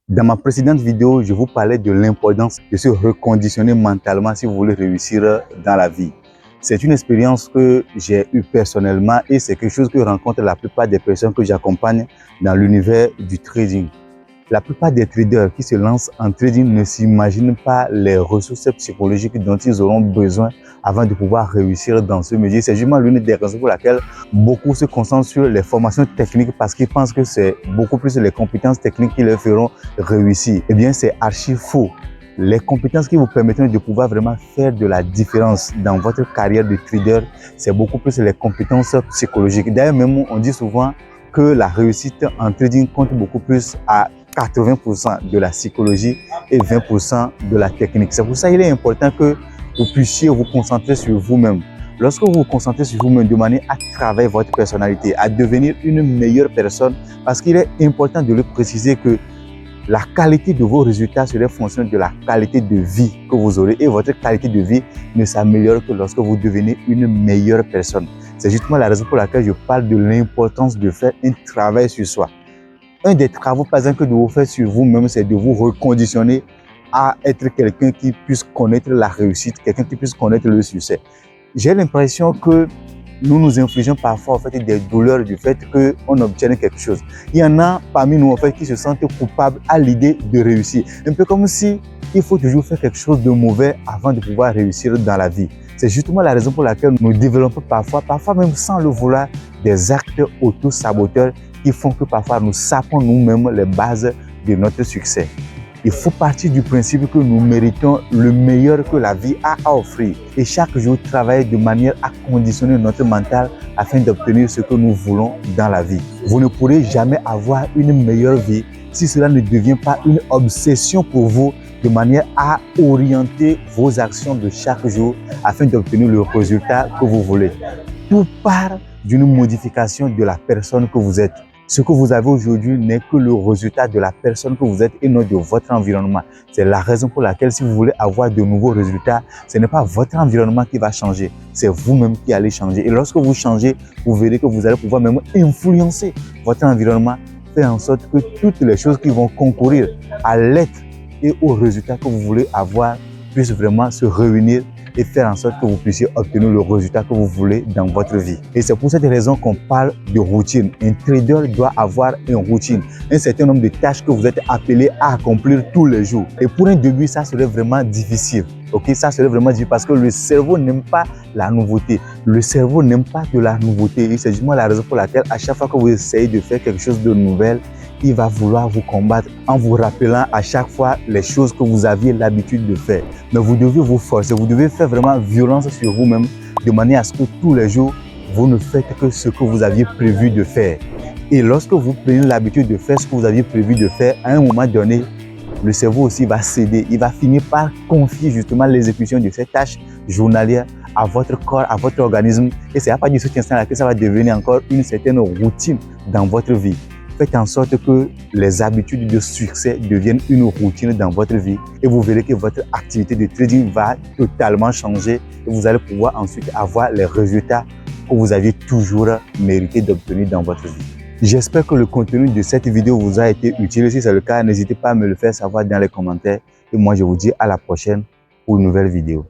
Dans ma précédente vidéo, je vous parlais de l'importance de se reconditionner mentalement si vous voulez réussir dans la vie. C'est une expérience que j'ai eue personnellement et c'est quelque chose que rencontrent la plupart des personnes que j'accompagne dans l'univers du trading. La plupart des traders qui se lancent en trading ne s'imaginent pas les ressources psychologiques dont ils auront besoin avant de pouvoir réussir dans ce métier. C'est justement l'une des raisons pour laquelle beaucoup se concentrent sur les formations techniques parce qu'ils pensent que c'est beaucoup plus les compétences techniques qui leur feront réussir. Eh bien, c'est archi faux. Les compétences qui vous permettront de pouvoir vraiment faire de la différence dans votre carrière de trader, c'est beaucoup plus les compétences psychologiques. D'ailleurs, même on dit souvent que la réussite en trading compte beaucoup plus à 80% de la psychologie et 20% de la technique. C'est pour ça qu'il est important que vous puissiez vous concentrer sur vous-même. Lorsque vous vous concentrez sur vous-même de manière à travailler votre personnalité, à devenir une meilleure personne, parce qu'il est important de le préciser que la qualité de vos résultats serait fonction de la qualité de vie que vous aurez et votre qualité de vie ne s'améliore que lorsque vous devenez une meilleure personne. C'est justement la raison pour laquelle je parle de l'importance de faire un travail sur soi. Un des travaux, par exemple, que vous faites sur vous-même, c'est de vous reconditionner à être quelqu'un qui puisse connaître la réussite, quelqu'un qui puisse connaître le succès. J'ai l'impression que nous nous infligeons parfois en fait, des douleurs du fait qu'on obtienne quelque chose. Il y en a parmi nous en fait, qui se sentent coupables à l'idée de réussir. Un peu comme si il faut toujours faire quelque chose de mauvais avant de pouvoir réussir dans la vie. C'est justement la raison pour laquelle nous développons parfois même sans le vouloir, des actes auto-saboteurs qui font que parfois nous sapons nous-mêmes les bases de notre succès. Il faut partir du principe que nous méritons le meilleur que la vie a à offrir et chaque jour travailler de manière à conditionner notre mental afin d'obtenir ce que nous voulons dans la vie. Vous ne pourrez jamais avoir une meilleure vie si cela ne devient pas une obsession pour vous de manière à orienter vos actions de chaque jour afin d'obtenir le résultat que vous voulez. Tout part d'une modification de la personne que vous êtes. Ce que vous avez aujourd'hui n'est que le résultat de la personne que vous êtes et non de votre environnement. C'est la raison pour laquelle si vous voulez avoir de nouveaux résultats, ce n'est pas votre environnement qui va changer, c'est vous-même qui allez changer. Et lorsque vous changez, vous verrez que vous allez pouvoir même influencer votre environnement, faire en sorte que toutes les choses qui vont concourir à l'être et au résultat que vous voulez avoir puissent vraiment se réunir et faire en sorte que vous puissiez obtenir le résultat que vous voulez dans votre vie. Et c'est pour cette raison qu'on parle de routine. Un trader doit avoir une routine, un certain nombre de tâches que vous êtes appelé à accomplir tous les jours. Et pour un début, ça serait vraiment difficile. Ok, ça serait vraiment difficile parce que le cerveau n'aime pas la nouveauté. Le cerveau n'aime pas de la nouveauté. Et c'est justement la raison pour laquelle à chaque fois que vous essayez de faire quelque chose de nouvel, il va vouloir vous combattre en vous rappelant à chaque fois les choses que vous aviez l'habitude de faire. Mais vous devez vous forcer, vous devez faire vraiment violence sur vous-même de manière à ce que tous les jours, vous ne faites que ce que vous aviez prévu de faire. Et lorsque vous prenez l'habitude de faire ce que vous aviez prévu de faire, à un moment donné, le cerveau aussi va céder. Il va finir par confier justement l'exécution de ces tâches journalières à votre corps, à votre organisme. Et c'est à partir de cet instant-là que ça va devenir encore une certaine routine dans votre vie. Faites en sorte que les habitudes de succès deviennent une routine dans votre vie et vous verrez que votre activité de trading va totalement changer et vous allez pouvoir ensuite avoir les résultats que vous aviez toujours mérité d'obtenir dans votre vie. J'espère que le contenu de cette vidéo vous a été utile. Si c'est le cas, n'hésitez pas à me le faire savoir dans les commentaires et moi je vous dis à la prochaine pour une nouvelle vidéo.